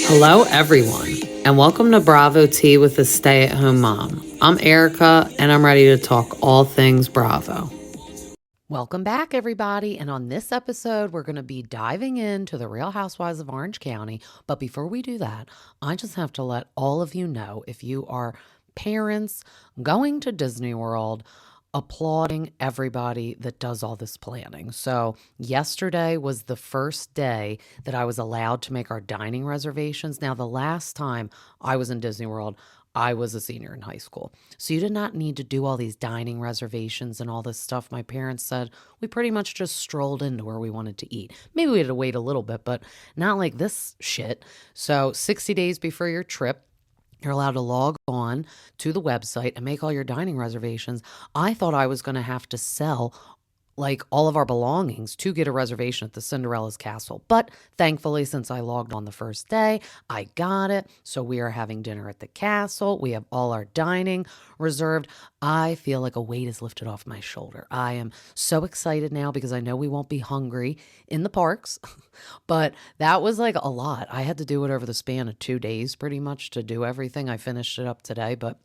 Hello, everyone, and welcome to Bravo Tea with a Stay-at-Home Mom. I'm Erica, and I'm ready to talk all things Bravo. Welcome back, everybody. And on this episode, we're going to be diving into the Real Housewives of Orange County. But before we do that, I just have to let all of you know, if you are parents going to Disney World, applauding everybody that does all this planning. So, yesterday was the first day that I was allowed to make our dining reservations. Now, the last time I was in Disney World, I was a senior in high school. So you did not need to do all these dining reservations and all this stuff. My parents said we pretty much just strolled into where we wanted to eat. Maybe we had to wait a little bit, but not like this shit. So 60 days before your trip, you're allowed to log on to the website and make all your dining reservations. I thought I was going to have to sell like all of our belongings to get a reservation at the Cinderella's castle. But thankfully, since I logged on the first day, I got it. So we are having dinner at the castle. We have all our dining reserved. I feel like a weight is lifted off my shoulder. I am so excited now because I know we won't be hungry in the parks. But that was like a lot. I had to do it over the span of 2 days pretty much to do everything. I finished it up today, but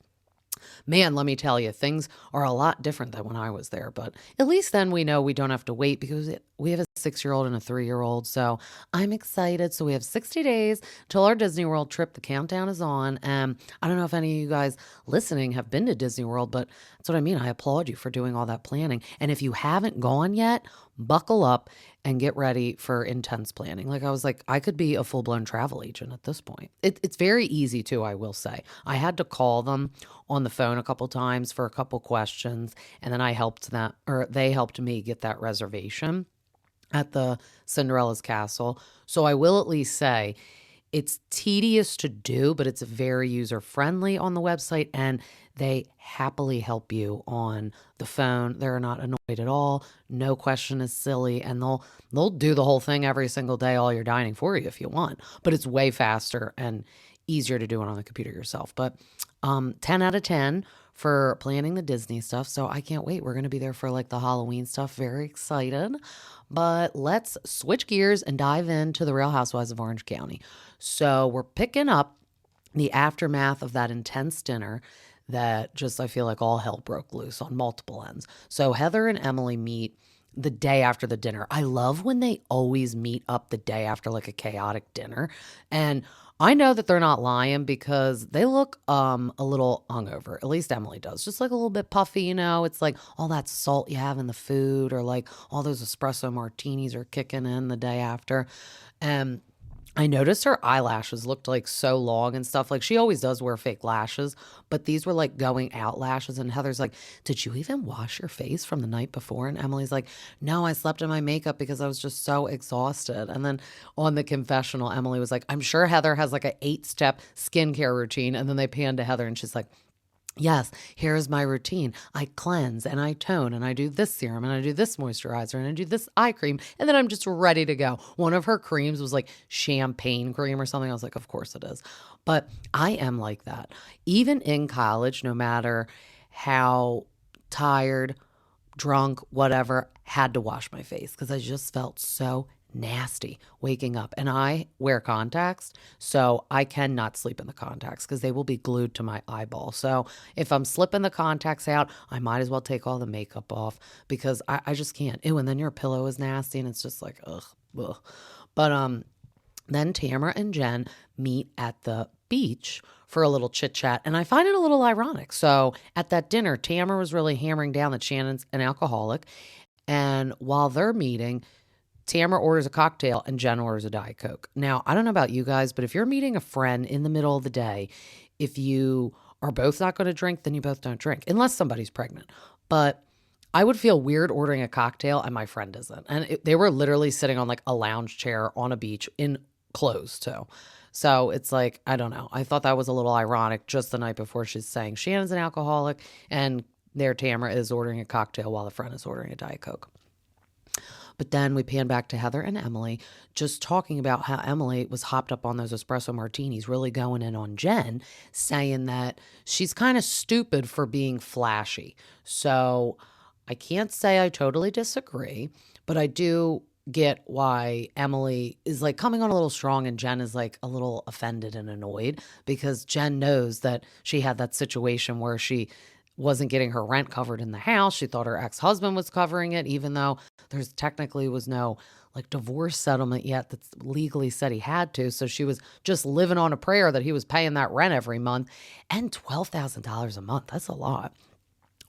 man, let me tell you, things are a lot different than when I was there. But at least then we know we don't have to wait because we have a 6-year-old and a 3-year-old. So I'm excited. So we have 60 days till our Disney World trip. The countdown is on. I don't know if any of you guys listening have been to Disney World, but that's what I mean. I applaud you for doing all that planning. And if you haven't gone yet, buckle up and get ready for intense planning. Like I was like, I could be a full-blown travel agent at this point. It's very easy too, I will say. I had to call them on the phone a couple times for a couple questions, and then I helped them, or they helped me get that reservation at the Cinderella's castle. So I will at least say it's tedious to do, but it's very user friendly on the website, and they happily help you on the phone. They're not annoyed at all. No question is silly, and they'll do the whole thing every single day, all your dining for you if you want. But it's way faster and easier to do it on the computer yourself. But 10 out of 10 for planning the Disney stuff. So I can't wait. We're going to be there for like the Halloween stuff. Very excited. But let's switch gears and dive into the Real Housewives of Orange County. So we're picking up the aftermath of that intense dinner that just, I feel like all hell broke loose on multiple ends. So Heather and Emily meet the day after the dinner. I love when they always meet up the day after like a chaotic dinner. And I know that they're not lying because they look a little hungover. At least Emily does. Just like a little bit puffy, you know. It's like all that salt you have in the food, or like all those espresso martinis are kicking in the day after. And I noticed her eyelashes looked like so long and stuff. Like she always does wear fake lashes, but these were like going out lashes. And Heather's like, "Did you even wash your face from the night before?" And Emily's like, "No, I slept in my makeup because I was just so exhausted." And then on the confessional, Emily was like, "I'm sure Heather has like an 8-step skincare routine." And then they panned to Heather and she's like, "Yes, here's my routine. I cleanse and I tone and I do this serum and I do this moisturizer and I do this eye cream. And then I'm just ready to go." One of her creams was like champagne cream or something. I was like, of course it is. But I am like that. Even in college, no matter how tired, drunk, whatever, had to wash my face because I just felt so nasty waking up. And I wear contacts, so I cannot sleep in the contacts because they will be glued to my eyeball. So if I'm slipping the contacts out, I might as well take all the makeup off because I just can't. Ew, and then your pillow is nasty and it's just like, ugh, ugh. But then Tamara and Jen meet at the beach for a little chit chat, and I find it a little ironic. So at that dinner, Tamara was really hammering down that Shannon's an alcoholic, and while they're meeting, Tamara orders a cocktail and Jen orders a Diet Coke. Now, I don't know about you guys, but if you're meeting a friend in the middle of the day, if you are both not going to drink, then you both don't drink, unless somebody's pregnant. But I would feel weird ordering a cocktail and my friend isn't. And they were literally sitting on like a lounge chair on a beach in clothes too. So it's like, I don't know. I thought that was a little ironic just the night before she's saying Shannon's an alcoholic and there Tamara is ordering a cocktail while the friend is ordering a Diet Coke. But then we pan back to Heather and Emily just talking about how Emily was hopped up on those espresso martinis, really going in on Jen, saying that she's kind of stupid for being flashy. So I can't say I totally disagree, but I do get why Emily is like coming on a little strong and Jen is like a little offended and annoyed because Jen knows that she had that situation where she wasn't getting her rent covered in the house. She thought her ex-husband was covering it, even though there's technically was no like divorce settlement yet that legally said he had to. So she was just living on a prayer that he was paying that rent every month, and $12,000 a month. That's a lot.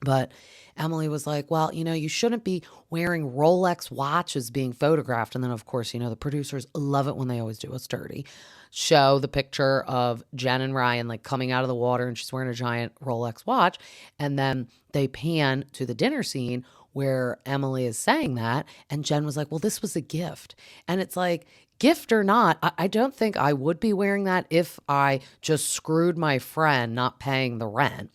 But Emily was like, well, you shouldn't be wearing Rolex watches being photographed. And then, of course, the producers love it when they always do us dirty. Show the picture of Jen and Ryan like coming out of the water and she's wearing a giant Rolex watch. And then they pan to the dinner scene where Emily is saying that. And Jen was like, well, this was a gift. And it's like, gift or not, I don't think I would be wearing that if I just screwed my friend not paying the rent.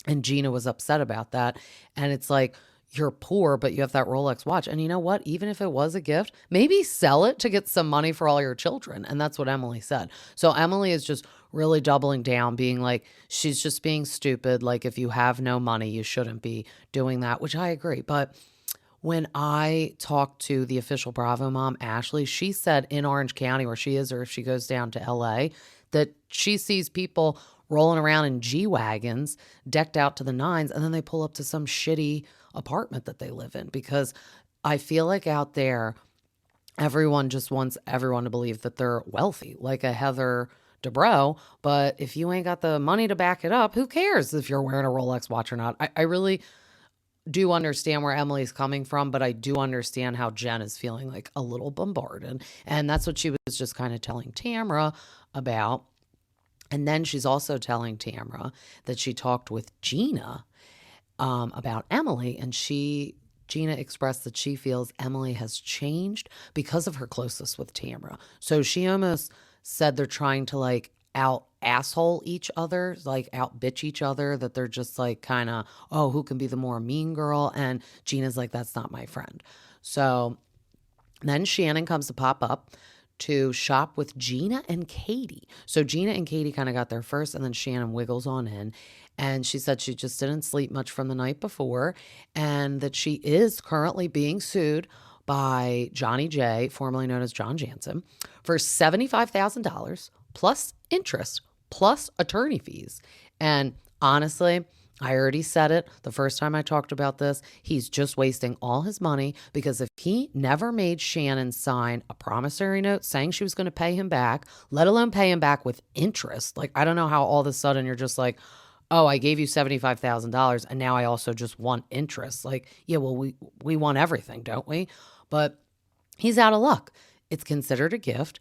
And Gina was upset about that. And it's like, you're poor, but you have that Rolex watch. And you know what? Even if it was a gift, maybe sell it to get some money for all your children. And that's what Emily said. So Emily is just really doubling down, being like, she's just being stupid. Like, if you have no money, you shouldn't be doing that, which I agree. But when I talked to the official Bravo mom, Ashley, she said in Orange County where she is, or if she goes down to LA, that she sees people rolling around in G-Wagons decked out to the nines, and then they pull up to some shitty apartment that they live in, because I feel like out there, everyone just wants everyone to believe that they're wealthy, like a Heather Dubrow. But if you ain't got the money to back it up, who cares if you're wearing a Rolex watch or not? I really do understand where Emily's coming from, but I do understand how Jen is feeling like a little bombarded. And that's what she was just kind of telling Tamra about. And then she's also telling Tamra that she talked with Gina about Emily, and Gina expressed that she feels Emily has changed because of her closeness with Tamra. So she almost said they're trying to like out asshole each other, like out bitch each other, that they're just like kind of, oh, who can be the more mean girl? And Gina's like, that's not my friend. So then Shannon comes to pop up to shop with Gina and Katie. So Gina and Katie kind of got there first, and then Shannon wiggles on in. And she said she just didn't sleep much from the night before, and that she is currently being sued by Johnny J, formerly known as John Jansen, for $75,000 plus interest plus attorney fees. And honestly, I already said it the first time I talked about this. He's just wasting all his money, because if he never made Shannon sign a promissory note saying she was going to pay him back, let alone pay him back with interest, like I don't know how all of a sudden you're just like, oh, I gave you $75,000 and now I also just want interest. Like, yeah, well, we want everything, don't we? But he's out of luck. It's considered a gift.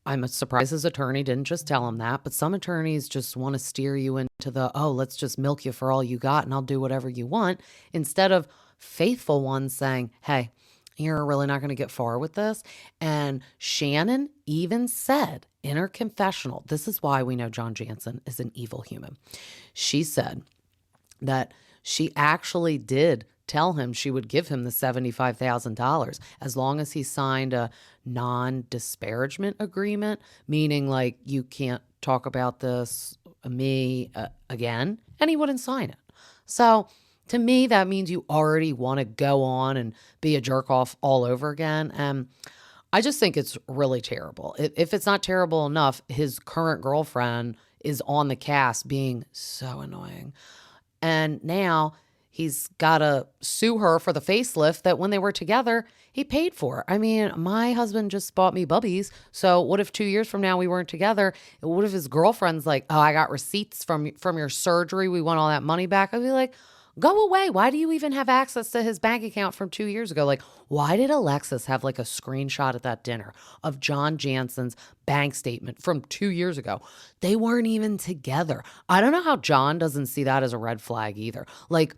I'm surprised his attorney didn't just tell him that, but some attorneys just want to steer you into the, oh, let's just milk you for all you got and I'll do whatever you want, instead of faithful ones saying, hey, you're really not going to get far with this. And Shannon even said in her confessional, this is why we know John Jansen is an evil human. She said that she actually did tell him she would give him the $75,000 as long as he signed a non-disparagement agreement, meaning like you can't talk about this, me again, and he wouldn't sign it. So to me, that means you already want to go on and be a jerk off all over again. And I just think it's really terrible. If it's not terrible enough, his current girlfriend is on the cast being so annoying. And now he's got to sue her for the facelift that when they were together, he paid for. I mean, my husband just bought me bubbies. So what if 2 years from now we weren't together? What if his girlfriend's like, oh, I got receipts from your surgery. We want all that money back. I'd be like, go away. Why do you even have access to his bank account from 2 years ago? Like, why did Alexis have like a screenshot at that dinner of John Jansen's bank statement from 2 years ago? They weren't even together. I don't know how John doesn't see that as a red flag either. Like,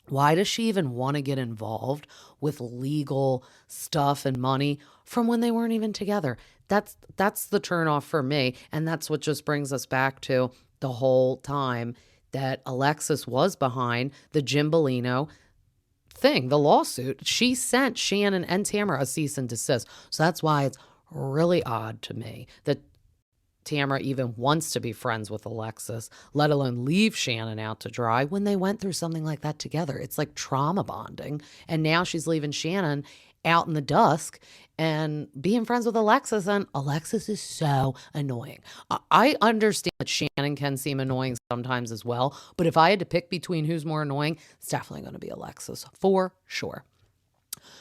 why does she even want to get involved with legal stuff and money from when they weren't even together? That's the turnoff for me. And that's what just brings us back to the whole time that Alexis was behind the Jim Bellino thing, the lawsuit. She sent Shannon and Tamara a cease and desist. So that's why it's really odd to me that Tamara even wants to be friends with Alexis, let alone leave Shannon out to dry when they went through something like that together. It's like trauma bonding. And now she's leaving Shannon out in the dusk. and being friends with Alexis. And Alexis is so annoying. I understand that Shannon can seem annoying sometimes as well. But if I had to pick between who's more annoying, it's definitely going to be Alexis for sure.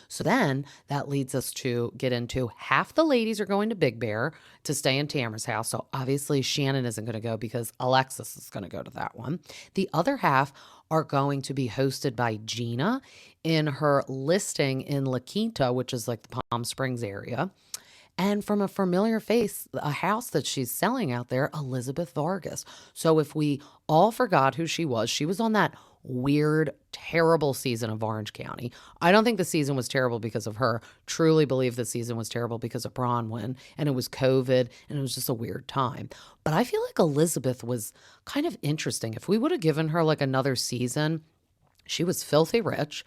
So then that leads us to get into half the ladies are going to Big Bear to stay in Tamara's house. So obviously Shannon isn't going to go because Alexis is going to go to that one. The other half are going to be hosted by Gina in her listing in La Quinta, which is like the Palm Springs area. And from a familiar face, a house that she's selling out there, Elizabeth Vargas. So if we all forgot who she was on that weird, terrible season of Orange County. I don't think the season was terrible because of her. Truly believe the season was terrible because of Bronwyn, and it was COVID, and it was just a weird time. But I feel like Elizabeth was kind of interesting. If we would have given her like another season, she was filthy rich.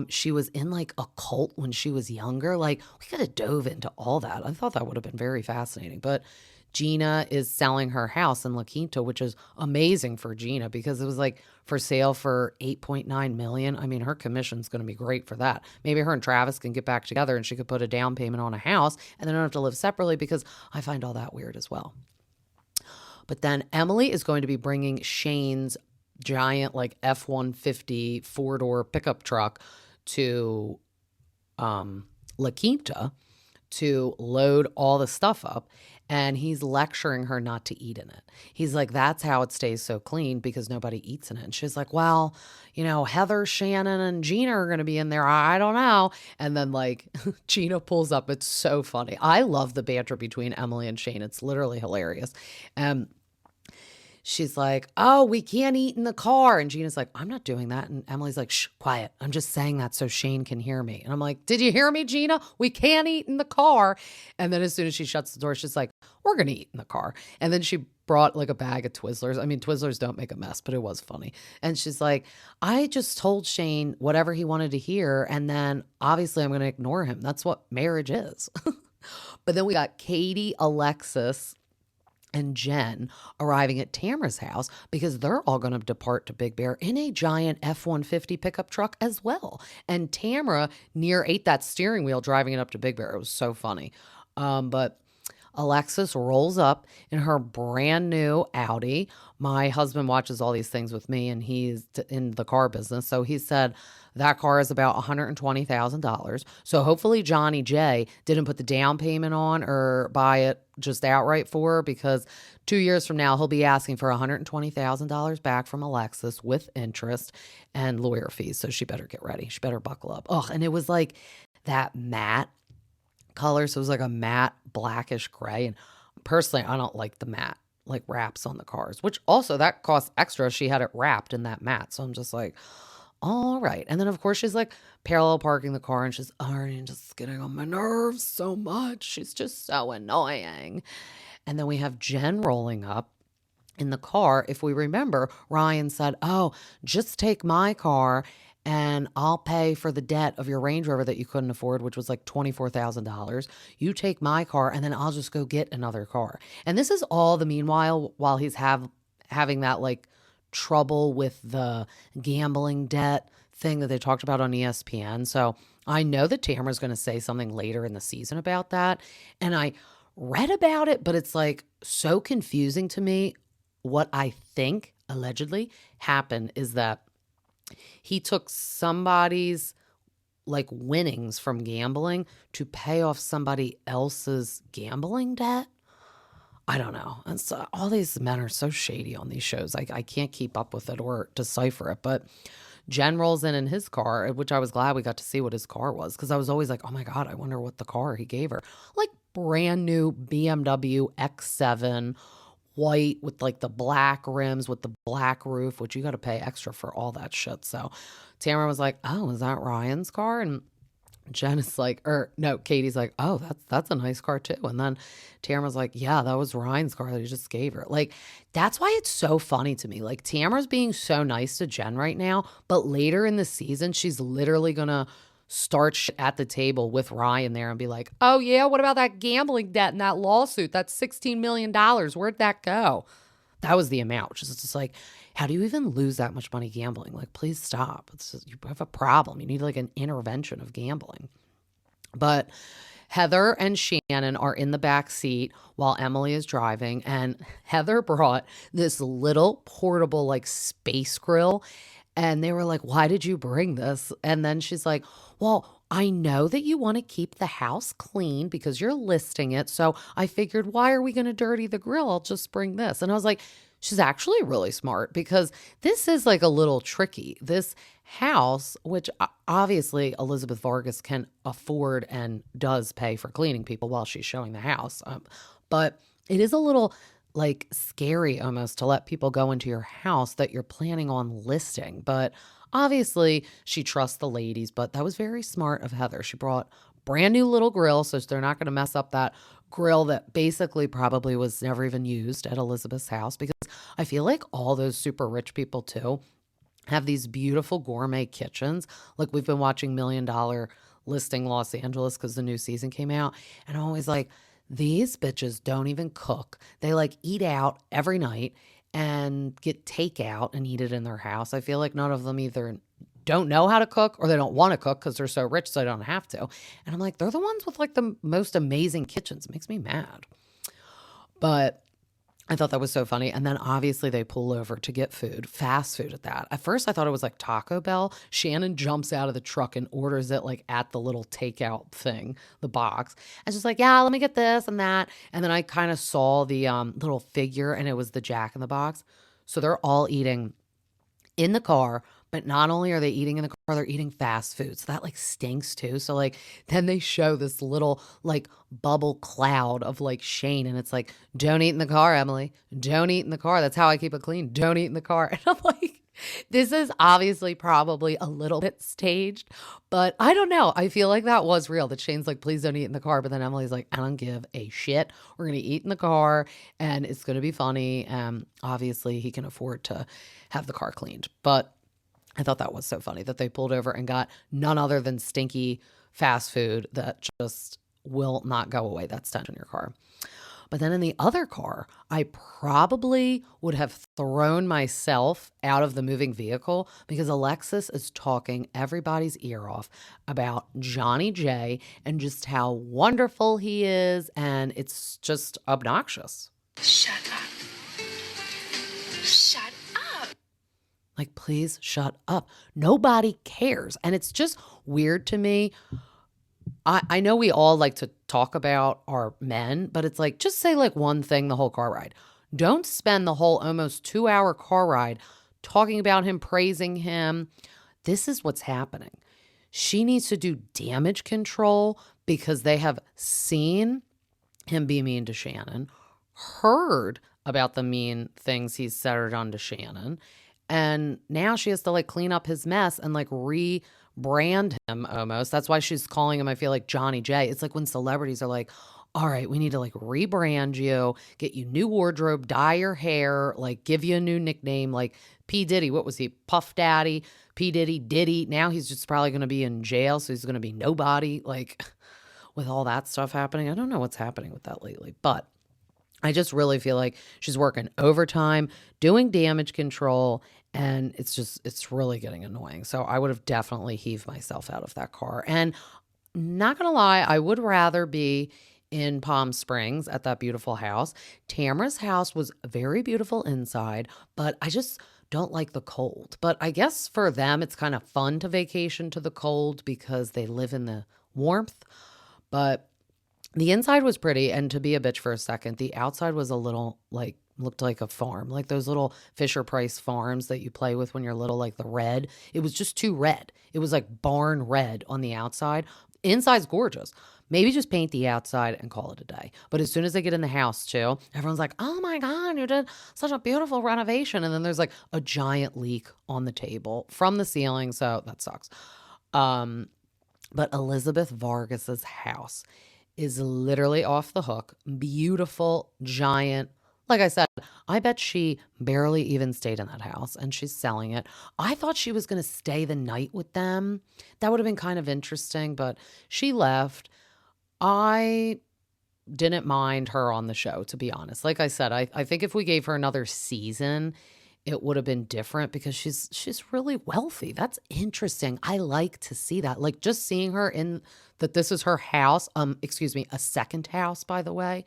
She was in like a cult when she was younger. Like we could have dove into all that. I thought that would have been very fascinating. But Gina is selling her house in La Quinta, which is amazing for Gina because it was like for sale for $8.9 million. I mean, her commission's going to be great for that. Maybe her and Travis can get back together and she could put a down payment on a house and they don't have to live separately because I find all that weird as well. But then Emily is going to be bringing Shane's giant like F-150 four-door pickup truck to La Quinta to load all the stuff up. And he's lecturing her not to eat in it. He's like, that's how it stays so clean because nobody eats in it. And she's like, well, Heather, Shannon, and Gina are going to be in there. I don't know. And then like Gina pulls up. It's so funny. I love the banter between Emily and Shane. It's literally hilarious. She's like, oh, we can't eat in the car. And Gina's like, I'm not doing that. And Emily's like, shh, quiet. I'm just saying that so Shane can hear me. And I'm like, did you hear me, Gina? We can't eat in the car. And then as soon as she shuts the door, she's like, we're going to eat in the car. And then she brought like a bag of Twizzlers. I mean, Twizzlers don't make a mess, but it was funny. And she's like, I just told Shane whatever he wanted to hear. And then obviously I'm going to ignore him. That's what marriage is. But then we got Katie, Alexis, and Jen arriving at Tamara's house because they're all going to depart to Big Bear in a giant F-150 pickup truck as well. And Tamara near ate that steering wheel driving it up to Big Bear. It was so funny. But Alexis rolls up in her brand new Audi. My husband watches all these things with me and he's in the car business. So he said that car is about $120,000. So hopefully Johnny J didn't put the down payment on or buy it just outright for her because 2 years from now, he'll be asking for $120,000 back from Alexis with interest and lawyer fees. So she better get ready. She better buckle up. Oh, and it was like that matte color. So it was like a matte blackish gray. And personally, I don't like the matte like wraps on the cars, which also that costs extra. She had it wrapped in that matte. So I'm just like, all right. And then of course she's like parallel parking the car and she's already just getting on my nerves so much. She's just so annoying. And then we have Jen rolling up in the car. If we remember, Ryan said, oh, just take my car and I'll pay for the debt of your Range Rover that you couldn't afford, which was like $24,000. You take my car and then I'll just go get another car. And this is all the meanwhile while he's having that like trouble with the gambling debt thing that they talked about on ESPN. So I know that Tamara's going to say something later in the season about that. And I read about it, but it's like so confusing to me. What I think allegedly happened is that he took somebody's like winnings from gambling to pay off somebody else's gambling debt. I don't know. And so all these men are so shady on these shows. I can't keep up with it or decipher it. But Jen rolls in his car, which I was glad we got to see what his car was because I was always like, oh my God, I wonder what the car he gave her. Like brand new BMW X7, white with like the black rims with the black roof, which you got to pay extra for all that shit. So Tamara was like, oh, is that Ryan's car? And Jen is like, or no, Katie's like, oh, that's a nice car too. And then Tamara's like, yeah, that was Ryan's car that he just gave her. Like, that's why it's so funny to me. Like Tamara's being so nice to Jen right now, but later in the season, she's literally gonna start at the table with Ryan there and be like, oh yeah, what about that gambling debt and that lawsuit? That's $16 million. Where'd that go? That was the amount, which is just like, how do you even lose that much money gambling? Like, please stop. It's just, you have a problem. You need like an intervention of gambling. But Heather and Shannon are in the back seat while Emily is driving, and Heather brought this little portable like space grill, and they were like, "Why did you bring this?" And then she's like, "Well, I know that you want to keep the house clean because you're listing it. So I figured, why are we going to dirty the grill? I'll just bring this." And I was like, she's actually really smart because this is like a little tricky. This house, which obviously Elizabeth Vargas can afford and does pay for cleaning people while she's showing the house. But it is a little like scary almost to let people go into your house that you're planning on listing. But obviously she trusts the ladies, but that was very smart of Heather. She brought brand new little grill, so they're not going to mess up that grill that basically probably was never even used at Elizabeth's house, because I feel like all those super rich people too have these beautiful gourmet kitchens. Like we've been watching Million Dollar Listing Los Angeles because the new season came out, and I'm always like, these bitches don't even cook. They like eat out every night and get takeout and eat it in their house. I feel like none of them either don't know how to cook or they don't want to cook because they're so rich so they don't have to. And I'm like, they're the ones with like the most amazing kitchens. It makes me mad. But I thought that was so funny. And then obviously they pull over to get food, fast food at that. At first I thought it was like Taco Bell. Shannon jumps out of the truck and orders it like at the little takeout thing, the box. And she's like, yeah, let me get this and that. And then I kind of saw the little figure and it was the Jack in the Box. So they're all eating in the car, but not only are they eating in the car, they're eating fast food. So that like stinks too. So like then they show this little like bubble cloud of like Shane, and it's like, don't eat in the car, Emily. Don't eat in the car. That's how I keep it clean. Don't eat in the car. And I'm like, this is obviously probably a little bit staged, but I don't know. I feel like that was real. That Shane's like, please don't eat in the car. But then Emily's like, I don't give a shit. We're going to eat in the car and it's going to be funny. Obviously, he can afford to have the car cleaned. But I thought that was so funny that they pulled over and got none other than stinky fast food that just will not go away. That's stench in your car. But then in the other car, I probably would have thrown myself out of the moving vehicle because Alexis is talking everybody's ear off about Johnny J and just how wonderful he is. And it's just obnoxious. Shut up. Shut up. Like, please shut up. Nobody cares. And it's just weird to me. I know we all like to talk about our men, but it's like, just say like one thing the whole car ride. Don't spend the whole almost 2-hour car ride talking about him, praising him. This is what's happening. She needs to do damage control because they have seen him be mean to Shannon, heard about the mean things he's said or done to Shannon, and now she has to like clean up his mess and like rebrand him almost. That's why she's calling him, I feel like, Johnny J. It's like when celebrities are like, all right, we need to like rebrand you, get you new wardrobe, dye your hair, like give you a new nickname, like P. Diddy. What was he? Puff Daddy, P. Diddy, Diddy. Now he's just probably going to be in jail, so he's going to be nobody. Like with all that stuff happening, I don't know what's happening with that lately, but I just really feel like she's working overtime, doing damage control, and it's really getting annoying. So I would have definitely heaved myself out of that car. And not going to lie, I would rather be in Palm Springs at that beautiful house. Tamara's house was very beautiful inside, but I just don't like the cold. But I guess for them, it's kind of fun to vacation to the cold because they live in the warmth. But the inside was pretty, and to be a bitch for a second, the outside was a little like looked like a farm, like those little Fisher Price farms that you play with when you're little, like the red. It was just too red. It was like barn red on the outside. Inside's gorgeous. Maybe just paint the outside and call it a day. But as soon as they get in the house too, everyone's like, oh my God, you did such a beautiful renovation. And then there's like a giant leak on the table from the ceiling. So that sucks. But Elizabeth Vargas's house is literally off the hook. Beautiful, giant. Like I said, I bet she barely even stayed in that house and she's selling it. I thought she was going to stay the night with them. That would have been kind of interesting, but she left. I didn't mind her on the show, to be honest. Like I said, I think if we gave her another season, it would have been different because she's really wealthy. That's interesting. I like to see that. Like just seeing her in that this is her house. Excuse me, a second house, by the way.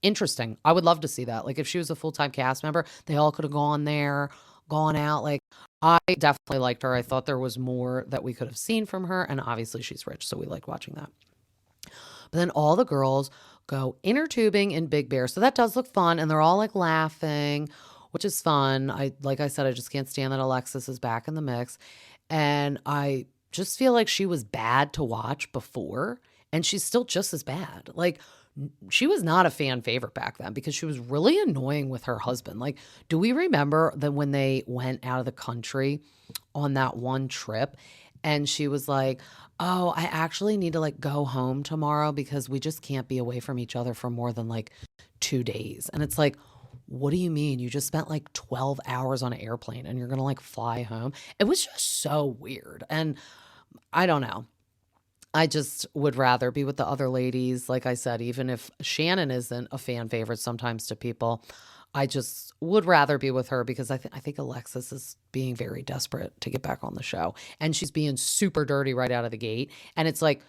Interesting. I would love to see that. Like if she was a full-time cast member, they all could have gone there, gone out. Like I definitely liked her. I thought there was more that we could have seen from her. And obviously she's rich, so we like watching that. But then all the girls go inner tubing in Big Bear. So that does look fun. And they're all like laughing, which is fun. Like I said, I just can't stand that Alexis is back in the mix. And I just feel like she was bad to watch before. And she's still just as bad. Like she was not a fan favorite back then because she was really annoying with her husband. Like, do we remember that when they went out of the country on that one trip and she was like, oh, I actually need to like go home tomorrow because we just can't be away from each other for more than like 2 days. And it's like, what do you mean? You just spent like 12 hours on an airplane and you're going to like fly home. It was just so weird. And I don't know. I just would rather be with the other ladies. Like I said, even if Shannon isn't a fan favorite sometimes to people, I just would rather be with her because I think Alexis is being very desperate to get back on the show. And she's being super dirty right out of the gate. And it's like,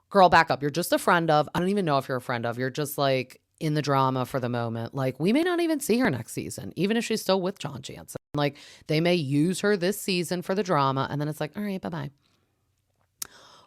girl, back up. You're just a friend of. I don't even know if you're a friend of. You're just like in the drama for the moment. Like we may not even see her next season, even if she's still with John Jansen. Like they may use her this season for the drama. And then it's like, all right, bye-bye.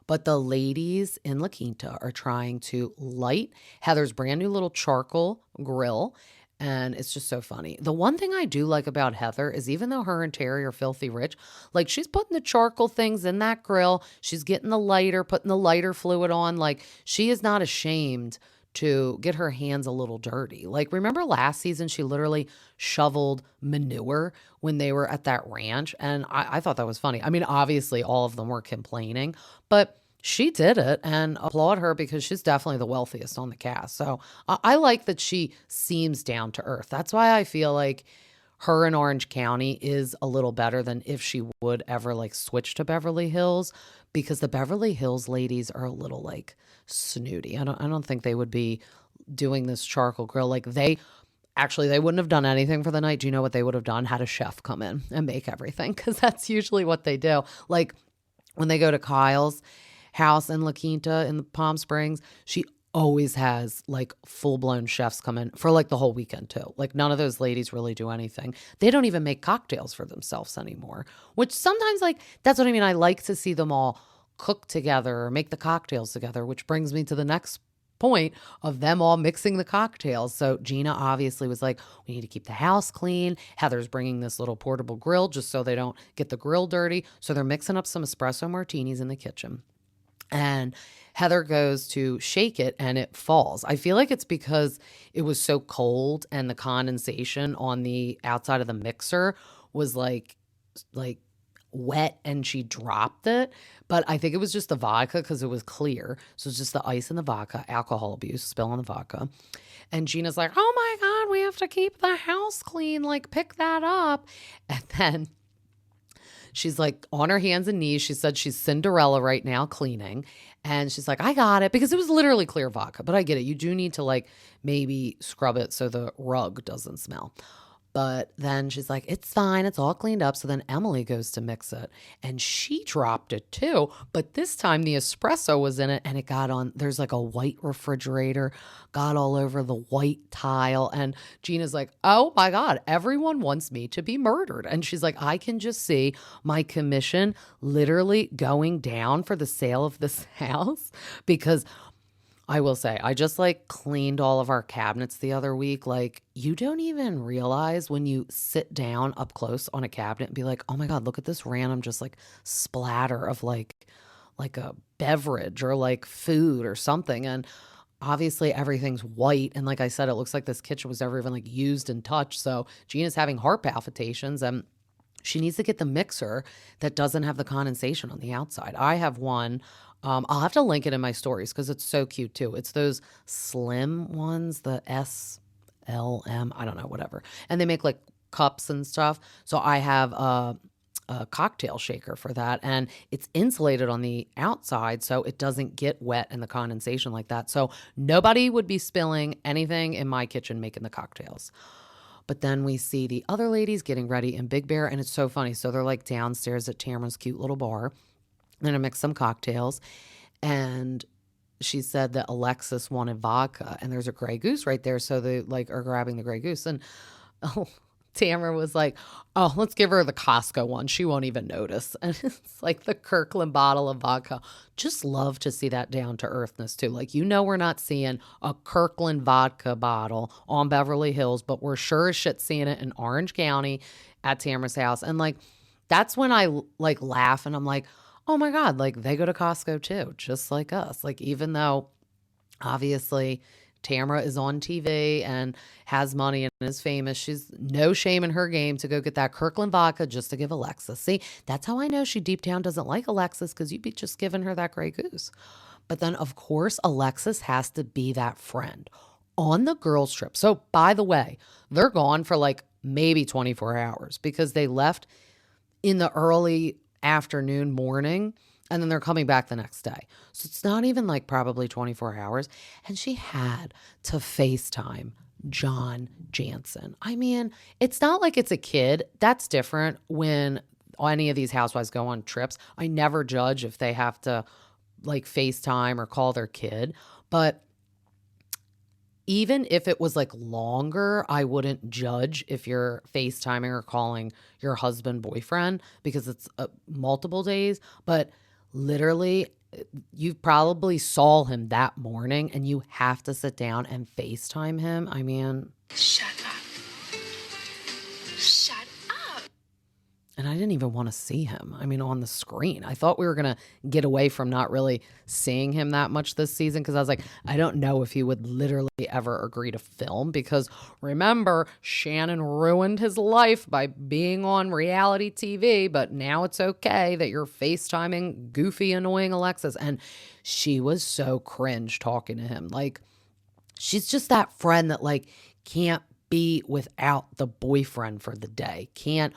But the ladies in La Quinta are trying to light Heather's brand new little charcoal grill. And it's just so funny. The one thing I do like about Heather is even though her and Terry are filthy rich, like she's putting the charcoal things in that grill. She's getting the lighter, putting the lighter fluid on. Like she is not ashamed to get her hands a little dirty. Like remember last season, she literally shoveled manure when they were at that ranch. And I thought that was funny. I mean, obviously all of them were complaining, but she did it and applaud her because she's definitely the wealthiest on the cast. So I like that she seems down to earth. That's why I feel like her in Orange County is a little better than if she would ever like switch to Beverly Hills because the Beverly Hills ladies are a little like snooty. I don't think they would be doing this charcoal grill. Like they wouldn't have done anything for the night. Do you know what they would have done? Had a chef come in and make everything because that's usually what they do. Like when they go to Kyle's house in La Quinta in the Palm Springs, she always has like full-blown chefs come in for like the whole weekend too. Like none of those ladies really do anything. They don't even make cocktails for themselves anymore, which sometimes like, that's what I mean. I like to see them all cook together or make the cocktails together, which brings me to the next point of them all mixing the cocktails. So Gina obviously was like, we need to keep the house clean. Heather's bringing this little portable grill just so they don't get the grill dirty. So they're mixing up some espresso martinis in the kitchen. And Heather goes to shake it and it falls. I feel like it's because it was so cold and the condensation on the outside of the mixer was like wet and she dropped it. But I think it was just the vodka because it was clear. So it's just the ice and the vodka, alcohol abuse, spill on the vodka. And Gina's like, oh my God, we have to keep the house clean. Like pick that up. And then she's like on her hands and knees. She said she's Cinderella right now cleaning. And she's like, I got it. Because it was literally clear vodka. But I get it. You do need to like maybe scrub it so the rug doesn't smell. But then she's like, it's fine. It's all cleaned up. So then Emily goes to mix it and she dropped it too. But this time the espresso was in it and it got on, there's like a white refrigerator, got all over the white tile. And Gina's like, oh my God, everyone wants me to be murdered. And she's like, I can just see my commission literally going down for the sale of this house because I will say, I just like cleaned all of our cabinets the other week. Like you don't even realize when you sit down up close on a cabinet and be like, oh my God, look at this random just like splatter of like a beverage or like food or something. And obviously everything's white. And like I said, it looks like this kitchen was never even like used and touched. So Gina's having heart palpitations and she needs to get the mixer that doesn't have the condensation on the outside. I have one. I'll have to link it in my stories because it's so cute too. It's those slim ones, the SLM, I don't know, whatever. And they make like cups and stuff. So I have a cocktail shaker for that. And it's insulated on the outside so it doesn't get wet in the condensation like that. So nobody would be spilling anything in my kitchen making the cocktails. But then we see the other ladies getting ready in Big Bear, and it's so funny. So they're like downstairs at Tamara's cute little bar. They're gonna mix some cocktails, and she said that Alexis wanted vodka, and there's a Grey Goose right there. So they like are grabbing the Grey Goose, and oh, Tamara was like, "Oh, let's give her the Costco one. She won't even notice." And it's like the Kirkland bottle of vodka. Just love to see that down to earthness too. Like, we're not seeing a Kirkland vodka bottle on Beverly Hills, but we're sure as shit seeing it in Orange County at Tamara's house. And like, that's when I like laugh and I'm like, oh my God, like they go to Costco too, just like us. Like, even though obviously Tamara is on TV and has money and is famous, she's no shame in her game to go get that Kirkland vodka just to give Alexis. See, that's how I know she deep down doesn't like Alexis, because you'd be just giving her that Grey Goose. But then, of course, Alexis has to be that friend on the girls' trip. So, by the way, they're gone for like maybe 24 hours because they left in the early afternoon, morning, and then they're coming back the next day. So it's not even like probably 24 hours. And she had to FaceTime John Jansen. I mean, it's not like it's a kid. That's different when any of these housewives go on trips. I never judge if they have to like FaceTime or call their kid. But even if it was like longer, I wouldn't judge if you're FaceTiming or calling your husband, boyfriend, because it's multiple days. But literally, you probably saw him that morning and you have to sit down and FaceTime him. I mean, Shut up. Shut up. and I didn't even want to see him. I mean, on the screen. I thought we were going to get away from not really seeing him that much this season, because I was like, I don't know if he would literally ever agree to film, because remember, Shannon ruined his life by being on reality TV, but now it's okay that you're FaceTiming goofy, annoying Alexis. And she was so cringe talking to him. Like, she's just that friend that like can't be without the boyfriend for the day, can't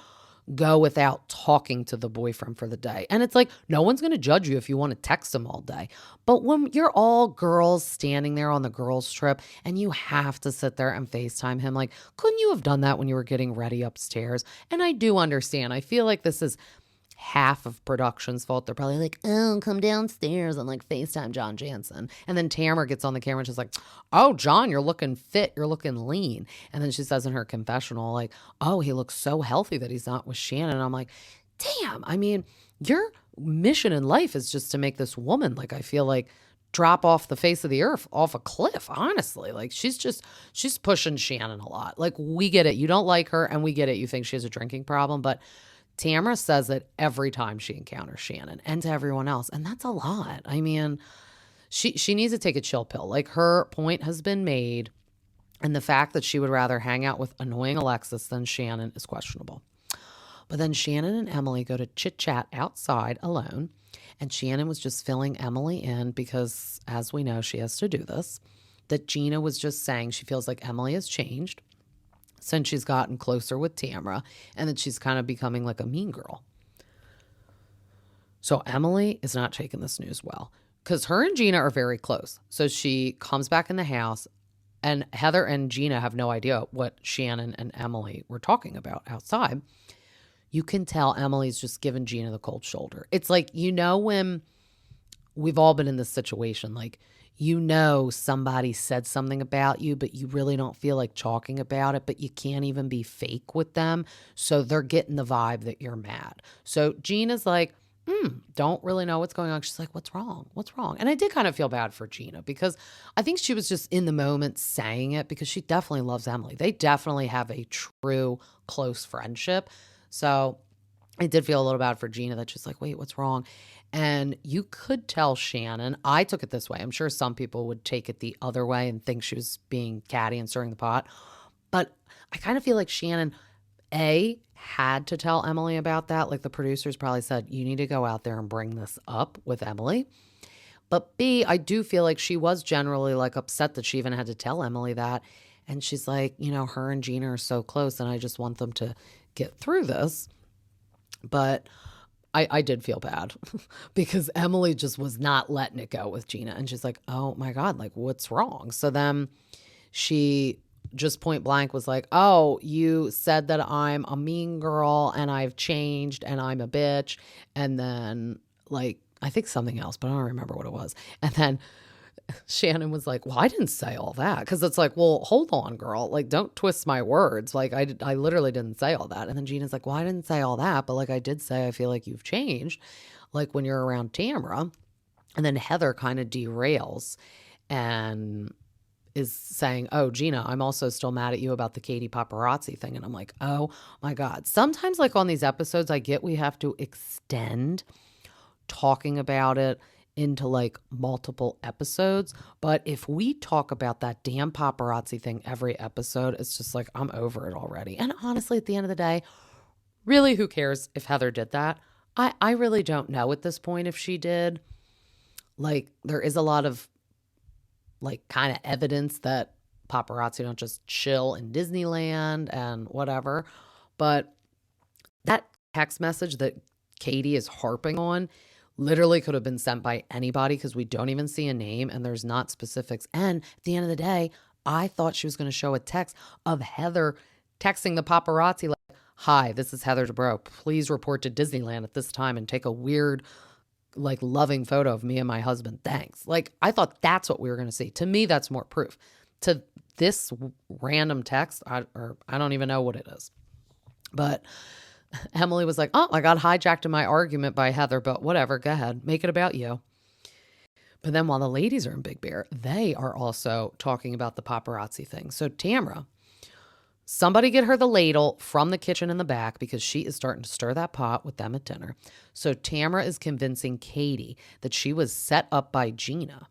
go without talking to the boyfriend for the day. And it's like, no one's going to judge you if you want to text him all day. But when you're all girls standing there on the girls' trip and you have to sit there and FaceTime him, like, couldn't you have done that when you were getting ready upstairs? And I do understand. I feel like this is half of production's fault. They're probably like, oh, come downstairs and like FaceTime John Jansen. And then Tamara gets on the camera and she's like, oh, John, you're looking fit. You're looking lean. And then she says in her confessional, like, oh, he looks so healthy that he's not with Shannon. And I'm like, damn, I mean, your mission in life is just to make this woman, like, I feel like, drop off the face of the earth, off a cliff, honestly. Like, she's pushing Shannon a lot. Like, we get it. You don't like her, and we get it. You think she has a drinking problem, but Tamara says it every time she encounters Shannon and to everyone else. And that's a lot. I mean, she needs to take a chill pill. Like, her point has been made. And the fact that she would rather hang out with annoying Alexis than Shannon is questionable. But then Shannon and Emily go to chit chat outside alone. And Shannon was just filling Emily in because, as we know, she has to do this. That Gina was just saying she feels like Emily has changed since she's gotten closer with Tamara, and that she's kind of becoming like a mean girl. So Emily is not taking this news well, because her and Gina are very close. So she comes back in the house, and Heather and Gina have no idea what Shannon and Emily were talking about outside. You can tell Emily's just giving Gina the cold shoulder. It's like, when we've all been in this situation, like, somebody said something about you, but you really don't feel like talking about it, but you can't even be fake with them. So they're getting the vibe that you're mad. So Gina's like, don't really know what's going on. She's like, what's wrong? What's wrong? And I did kind of feel bad for Gina, because I think she was just in the moment saying it because she definitely loves Emily. They definitely have a true close friendship. So I did feel a little bad for Gina that she's like, wait, what's wrong? And you could tell Shannon, I took it this way. I'm sure some people would take it the other way and think she was being catty and stirring the pot. But I kind of feel like Shannon, A, had to tell Emily about that. Like, the producers probably said, you need to go out there and bring this up with Emily. But B, I do feel like she was generally like upset that she even had to tell Emily that. And she's like, her and Gina are so close and I just want them to get through this. But I did feel bad because Emily just was not letting it go with Gina. And she's like, oh my God, like, what's wrong? So then she just point blank was like, oh, you said that I'm a mean girl and I've changed and I'm a bitch. And then like, I think something else, but I don't remember what it was. And then Shannon was like, well, I didn't say all that. Because it's like, well, hold on, girl. Like, don't twist my words. Like, I literally didn't say all that. And then Gina's like, well, I didn't say all that. But like, I did say, I feel like you've changed. Like when you're around Tamara. And then Heather kind of derails and is saying, oh, Gina, I'm also still mad at you about the Katie paparazzi thing. And I'm like, oh my God. Sometimes like on these episodes, I get we have to extend talking about it into like multiple episodes. But if we talk about that damn paparazzi thing every episode, it's just like, I'm over it already. And honestly, at the end of the day, really, who cares if Heather did that? I really don't know at this point if she did. Like, there is a lot of like kind of evidence that paparazzi don't just chill in Disneyland and whatever. But that text message that Katie is harping on literally could have been sent by anybody because we don't even see a name and there's not specifics. And at the end of the day, I thought she was going to show a text of Heather texting the paparazzi like, hi, this is Heather Dubrow. Please report to Disneyland at this time and take a weird like loving photo of me and my husband. Thanks. Like, I thought that's what we were going to see. To me, that's more proof. To this random text, I don't even know what it is. But Emily was like, oh, I got hijacked in my argument by Heather, but whatever, go ahead. Make it about you. But then while the ladies are in Big Bear, they are also talking about the paparazzi thing. So Tamara, somebody get her the ladle from the kitchen in the back because she is starting to stir that pot with them at dinner. So Tamara is convincing Katie that she was set up by Gina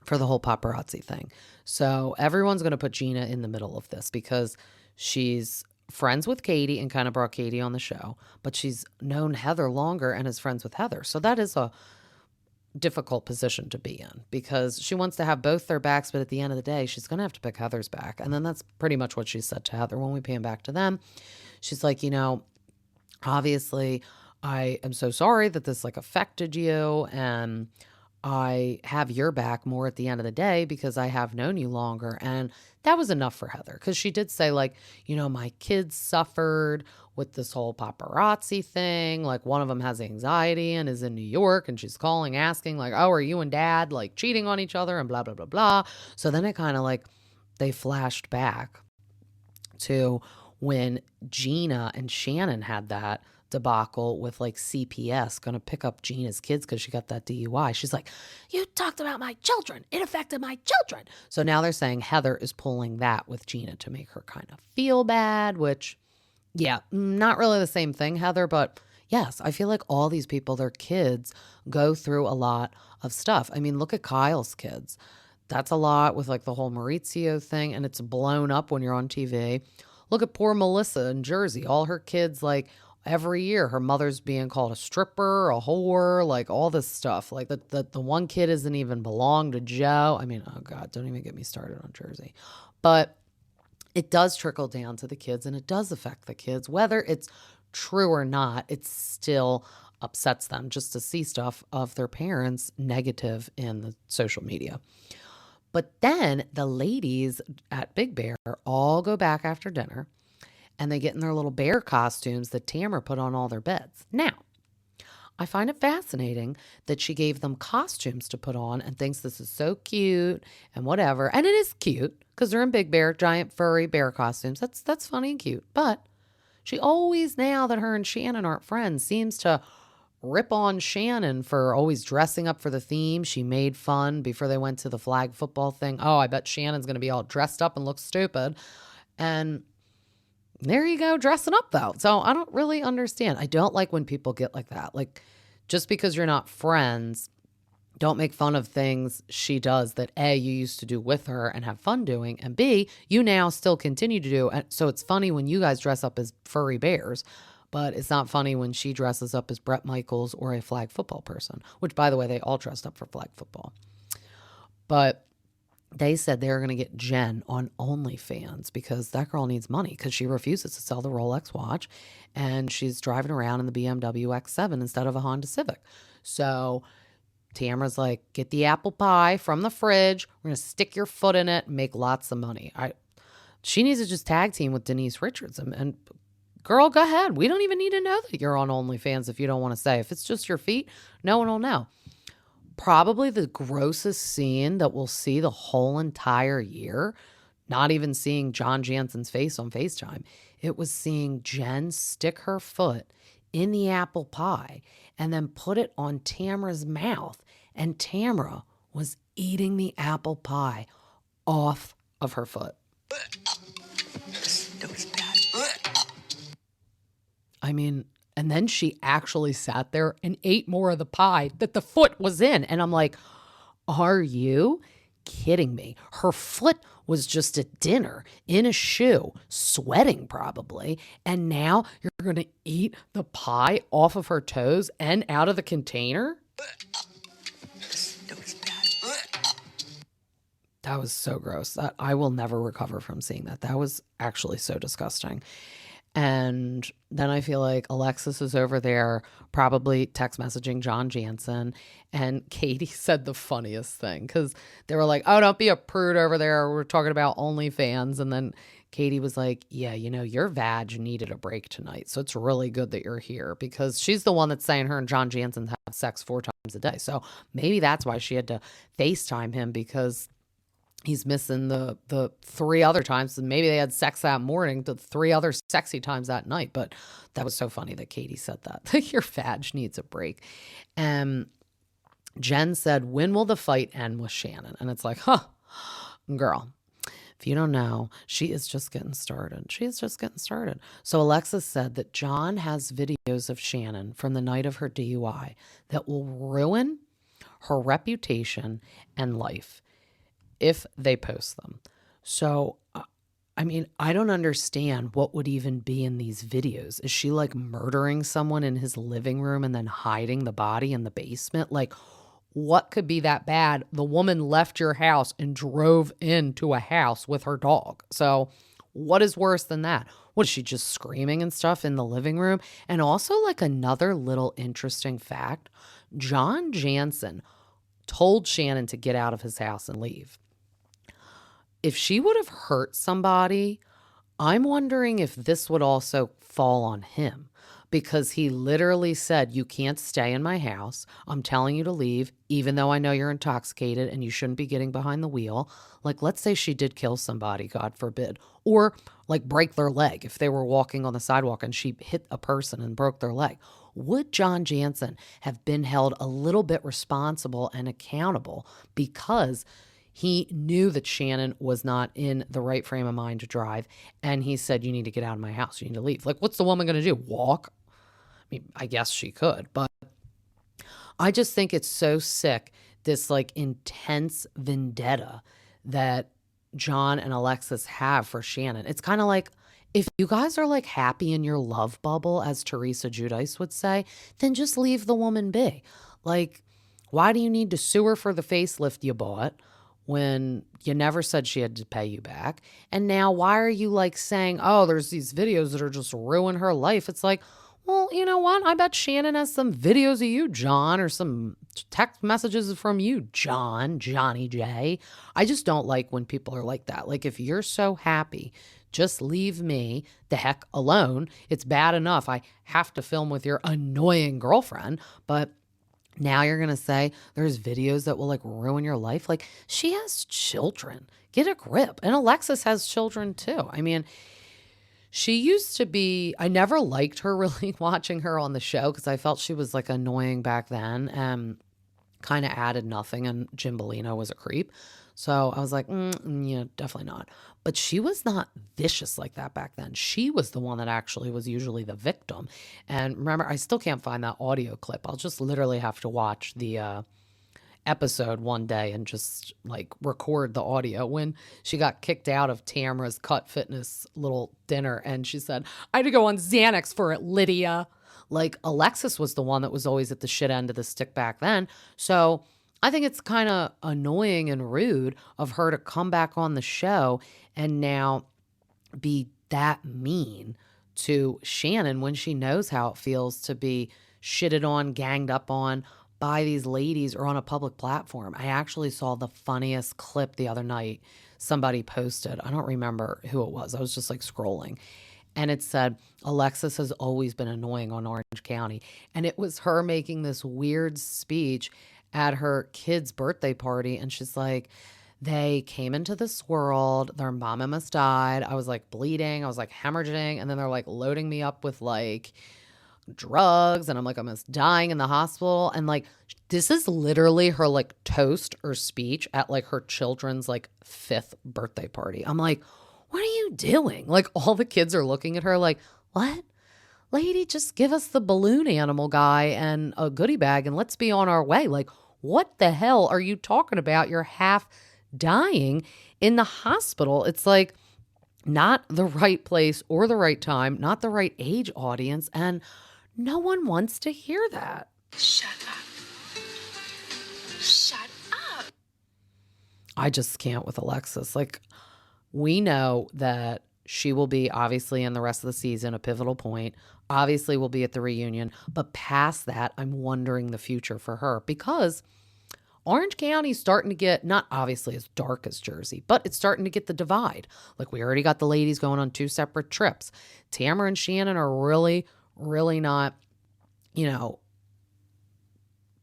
for the whole paparazzi thing. So everyone's going to put Gina in the middle of this because she's friends with Katie and kind of brought Katie on the show, but she's known Heather longer and is friends with Heather. So that is a difficult position to be in because she wants to have both their backs, but at the end of the day, she's going to have to pick Heather's back. And then that's pretty much what she said to Heather when we pan back to them. She's like, you know, obviously I am so sorry that this like affected you and I have your back more at the end of the day because I have known you longer. And that was enough for Heather because she did say like, you know, my kids suffered with this whole paparazzi thing. Like one of them has anxiety and is in New York and she's calling asking like, oh, are you and dad like cheating on each other and blah, blah, blah, blah. So then it kind of like they flashed back to when Gina and Shannon had that debacle with like CPS going to pick up Gina's kids because she got that DUI. She's like, you talked about my children. It affected my children. So now they're saying Heather is pulling that with Gina to make her kind of feel bad, which, yeah, not really the same thing, Heather, but yes, I feel like all these people, their kids go through a lot of stuff. I mean, look at Kyle's kids. That's a lot with like the whole Maurizio thing, and it's blown up when you're on TV. Look at poor Melissa in Jersey. All her kids, like, every year, her mother's being called a stripper, a whore, like all this stuff. Like the one kid doesn't even belong to Joe. I mean, oh God, don't even get me started on Jersey. But it does trickle down to the kids and it does affect the kids. Whether it's true or not, it still upsets them just to see stuff of their parents negative in the social media. But then the ladies at Big Bear all go back after dinner and they get in their little bear costumes that Tamara put on all their beds. Now, I find it fascinating that she gave them costumes to put on and thinks this is so cute and whatever. And it is cute because they're in Big Bear, giant furry bear costumes. That's funny and cute. But she always, now that her and Shannon aren't friends, seems to rip on Shannon for always dressing up for the theme. She made fun before they went to the flag football thing. Oh, I bet Shannon's going to be all dressed up and look stupid. And there you go, dressing up though. So I don't really understand. I don't like when people get like that. Like, just because you're not friends, don't make fun of things she does that A, you used to do with her and have fun doing, and B, you now still continue to do. And so it's funny when you guys dress up as furry bears, but it's not funny when she dresses up as Bret Michaels or a flag football person, which, by the way, they all dressed up for flag football. But they said they were going to get Jen on OnlyFans because that girl needs money because she refuses to sell the Rolex watch and she's driving around in the BMW X7 instead of a Honda Civic. So Tamara's like, get the apple pie from the fridge. We're going to stick your foot in it and make lots of money. She needs to just tag team with Denise Richards. And girl, go ahead. We don't even need to know that you're on OnlyFans if you don't want to say. If it's just your feet, no one will know. Probably the grossest scene that we'll see the whole entire year, not even seeing John Jansen's face on FaceTime. It was seeing Jen stick her foot in the apple pie and then put it on Tamra's mouth. And Tamra was eating the apple pie off of her foot. That was bad. I mean, and then she actually sat there and ate more of the pie that the foot was in. And I'm like, are you kidding me? Her foot was just at dinner in a shoe, sweating probably. And now you're going to eat the pie off of her toes and out of the container? That was bad. That was so gross. That I will never recover from seeing that. That was actually so disgusting. And then I feel like Alexis is over there probably text messaging John Jansen. And Katie said the funniest thing because they were like, oh, don't be a prude over there. We're talking about OnlyFans. And then Katie was like, yeah, you know, your vag needed a break tonight. So it's really good that you're here because she's the one that's saying her and John Jansen have sex 4 times a day. So maybe that's why she had to FaceTime him because he's missing the 3 other times. And maybe they had sex that morning, the 3 other sexy times that night. But that was so funny that Katie said that. Your vag needs a break. Jen said, when will the fight end with Shannon? And it's like, girl, if you don't know, she is just getting started. She is just getting started. So Alexis said that John has videos of Shannon from the night of her DUI that will ruin her reputation and life if they post them. So, I mean, I don't understand what would even be in these videos. Is she like murdering someone in his living room and then hiding the body in the basement? Like, what could be that bad? The woman left your house and drove into a house with her dog. So what is worse than that? What is she just screaming and stuff in the living room? And also like another little interesting fact, John Jansen told Shannon to get out of his house and leave. If she would have hurt somebody, I'm wondering if this would also fall on him because he literally said, you can't stay in my house. I'm telling you to leave, even though I know you're intoxicated and you shouldn't be getting behind the wheel. Like, let's say she did kill somebody, God forbid, or like break their leg if they were walking on the sidewalk and she hit a person and broke their leg. Would John Jansen have been held a little bit responsible and accountable because he knew that Shannon was not in the right frame of mind to drive. And he said, you need to get out of my house. You need to leave. Like, what's the woman going to do? Walk? I mean, I guess she could. But I just think it's so sick, this like intense vendetta that John and Alexis have for Shannon. It's kind of like, if you guys are like happy in your love bubble, as Teresa Giudice would say, then just leave the woman be. Like, why do you need to sue her for the facelift you bought when you never said she had to pay you back? And now why are you like saying, oh, there's these videos that are just ruin her life? It's like, well, you know what? I bet Shannon has some videos of you, John, or some text messages from you, Johnny J. I just don't like when people are like that. Like, if you're so happy, just leave me the heck alone. It's bad enough I have to film with your annoying girlfriend, but now you're going to say there's videos that will like ruin your life. Like, she has children. Get a grip. And Alexis has children too. I mean, she used to be, I never liked her really watching her on the show because I felt she was like annoying back then. Kind of added nothing, and Jim Bellino was a creep. So I was like, yeah, definitely not. But she was not vicious like that back then. She was the one that actually was usually the victim. And remember, I still can't find that audio clip. I'll just literally have to watch the episode one day and just like record the audio when she got kicked out of Tamra's Cut Fitness little dinner. And she said, I had to go on Xanax for it, Lydia. Like, Alexis was the one that was always at the shit end of the stick back then. So I think it's kind of annoying and rude of her to come back on the show and now be that mean to Shannon when she knows how it feels to be shitted on, ganged up on by these ladies or on a public platform. I actually saw the funniest clip the other night. somebody posted, I don't remember who it was. I was just like scrolling. And it said, Alexis has always been annoying on Orange County. And it was her making this weird speech at her kid's birthday party. And she's like, they came into this world, their mom almost died. I was like bleeding, I was like hemorrhaging. And then they're like loading me up with like drugs. And I'm like almost dying in the hospital. And like, this is literally her like toast or speech at like her children's like 5th birthday party. I'm like, what are you doing? Like all the kids are looking at her like, what? Lady, just give us the balloon animal guy and a goodie bag and let's be on our way. Like, what the hell are you talking about? You're half dying in the hospital. It's like not the right place or the right time, not the right age audience. And no one wants to hear that. Shut up. Shut up. I just can't with Alexis. Like, we know that she will be obviously in the rest of the season, a pivotal point. Obviously, will be at the reunion. But past that, I'm wondering the future for her because Orange County's starting to get, not obviously as dark as Jersey, but it's starting to get the divide. Like we already got the ladies going on 2 separate trips. Tamara and Shannon are really, really not,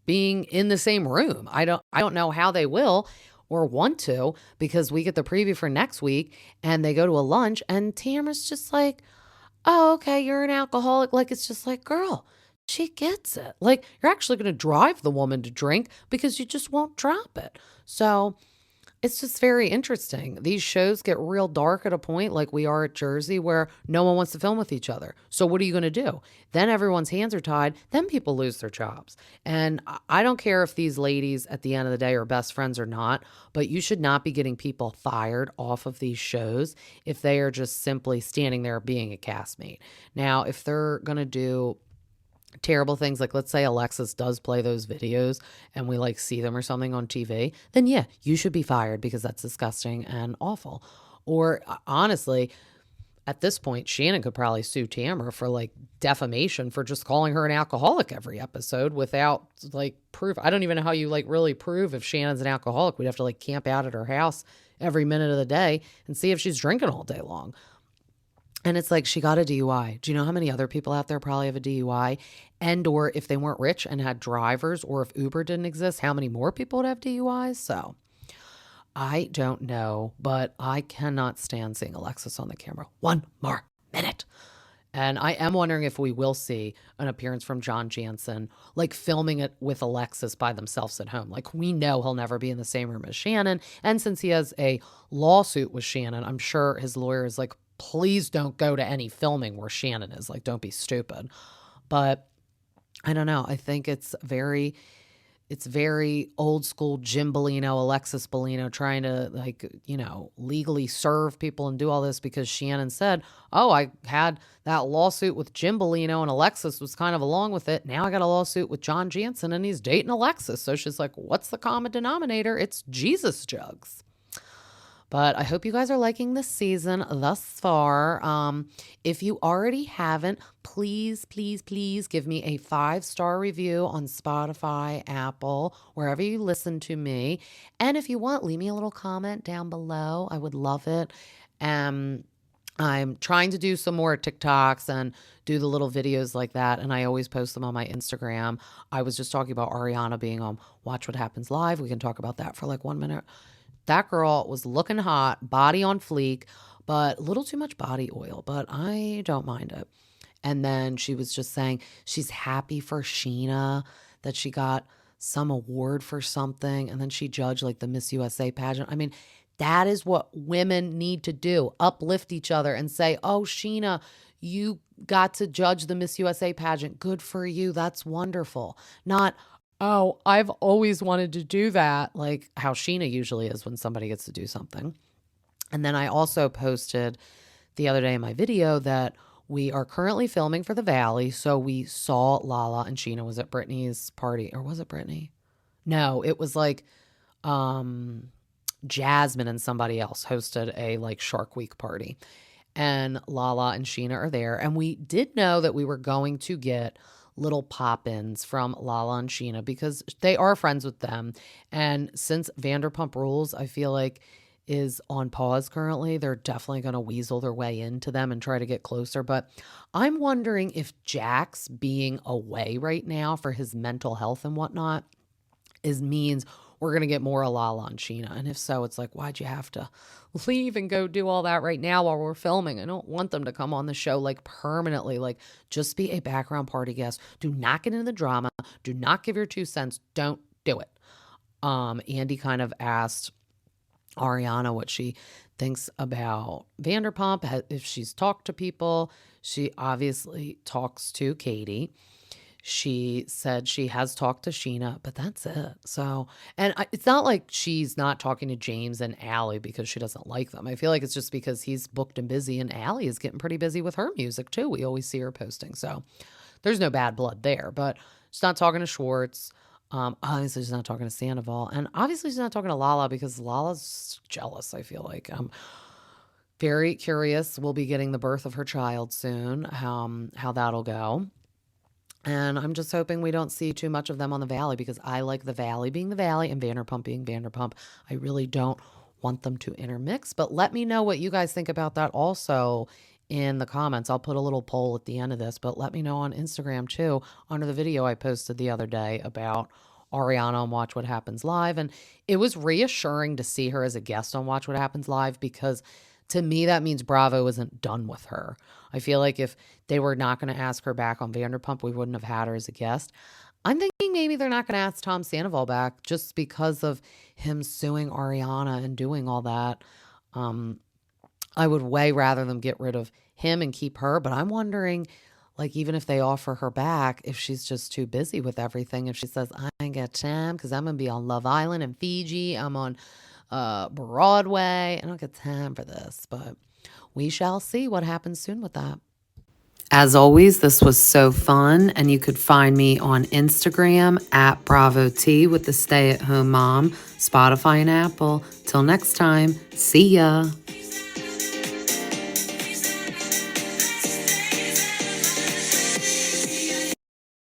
being in the same room. I don't know how they will or want to because we get the preview for next week and they go to a lunch and Tamara's just like, oh, okay, you're an alcoholic. Like, it's just like, girl, she gets it. Like, you're actually going to drive the woman to drink because you just won't drop it. So it's just very interesting. These shows get real dark at a point like we are at Jersey where no one wants to film with each other. So what are you going to do? Then everyone's hands are tied. Then people lose their jobs. And I don't care if these ladies at the end of the day are best friends or not, but you should not be getting people fired off of these shows if they are just simply standing there being a castmate. Now, if they're going to do terrible things, like let's say Alexis does play those videos and we like see them or something on TV, then yeah, you should be fired because that's disgusting and awful. Or honestly, at this point, Shannon could probably sue Tamara for like defamation for just calling her an alcoholic every episode without like proof. I don't even know how you like really prove if Shannon's an alcoholic. We'd have to like camp out at her house every minute of the day and see if she's drinking all day long. And it's like, she got a DUI. Do you know how many other people out there probably have a DUI? And or if they weren't rich and had drivers, or if Uber didn't exist, how many more people would have DUIs? So I don't know, but I cannot stand seeing Alexis on the camera one more minute. And I am wondering if we will see an appearance from John Jansen, like filming it with Alexis by themselves at home. Like, we know he'll never be in the same room as Shannon. And since he has a lawsuit with Shannon, I'm sure his lawyer is like, please don't go to any filming where Shannon is. Like, don't be stupid. But I don't know. I think it's very old school Jim Bellino, Alexis Bellino trying to like, legally serve people and do all this because Shannon said, oh, I had that lawsuit with Jim Bellino and Alexis was kind of along with it. Now I got a lawsuit with John Jansen and he's dating Alexis. So she's like, what's the common denominator? It's Jesus jugs. But I hope you guys are liking this season thus far. If you already haven't, please, please, please give me a 5-star review on Spotify, Apple, wherever you listen to me. And if you want, leave me a little comment down below. I would love it. I'm trying to do some more TikToks and do the little videos like that. And I always post them on my Instagram. I was just talking about Ariana being on Watch What Happens Live. We can talk about that for like 1 minute. That girl was looking hot, body on fleek, but a little too much body oil, but I don't mind it. And then she was just saying she's happy for Sheena, that she got some award for something. And then she judged like the Miss USA pageant. I mean, that is what women need to do. Uplift each other and say, oh, Sheena, you got to judge the Miss USA pageant. Good for you. That's wonderful. Not, oh, I've always wanted to do that, like how Sheena usually is when somebody gets to do something. And then I also posted the other day in my video that we are currently filming for the Valley. So we saw Lala and Sheena was at Brittany's party. Or was it Brittany? No, it was like Jasmine and somebody else hosted a like Shark Week party. And Lala and Sheena are there. And we did know that we were going to get little pop-ins from Lala and Sheena because they are friends with them. And since Vanderpump Rules, I feel like is on pause currently. They're definitely going to weasel their way into them and try to get closer. But I'm wondering if Jax being away right now for his mental health and whatnot means we're going to get more Alala and Sheena. And if so, it's like, why'd you have to leave and go do all that right now while we're filming? I don't want them to come on the show like permanently. Like, just be a background party guest. Do not get into the drama. Do not give your 2 cents. Don't do it. Andy kind of asked Ariana what she thinks about Vanderpump, if she's talked to people. She obviously talks to Katie. She said she has talked to Sheena, but that's it. So, and it's not like she's not talking to James and Allie because she doesn't like them. I feel like it's just because he's booked and busy, and Allie is getting pretty busy with her music too. We always see her posting. So there's no bad blood there, but she's not talking to Schwartz. Obviously, she's not talking to Sandoval. And obviously, she's not talking to Lala because Lala's jealous, I feel like. I'm very curious. We'll be getting the birth of her child soon, how that'll go. And I'm just hoping we don't see too much of them on the Valley because I like the Valley being the Valley and Vanderpump being Vanderpump. I really don't want them to intermix. But let me know what you guys think about that also in the comments. I'll put a little poll at the end of this, but let me know on Instagram too, under the video I posted the other day about Ariana on Watch What Happens Live. And it was reassuring to see her as a guest on Watch What Happens Live because to me, that means Bravo isn't done with her. I feel like if they were not going to ask her back on Vanderpump, we wouldn't have had her as a guest. I'm thinking maybe they're not going to ask Tom Sandoval back just because of him suing Ariana and doing all that. I would way rather them get rid of him and keep her, but I'm wondering, like, even if they offer her back, if she's just too busy with everything, if she says, I ain't got time because I'm going to be on Love Island and Fiji, I'm on Broadway, I don't get time for this, but we shall see what happens soon with that. As always, this was so fun, and you could find me on Instagram at Bravo T with the Stay at Home Mom, Spotify and Apple. Till next time, see ya.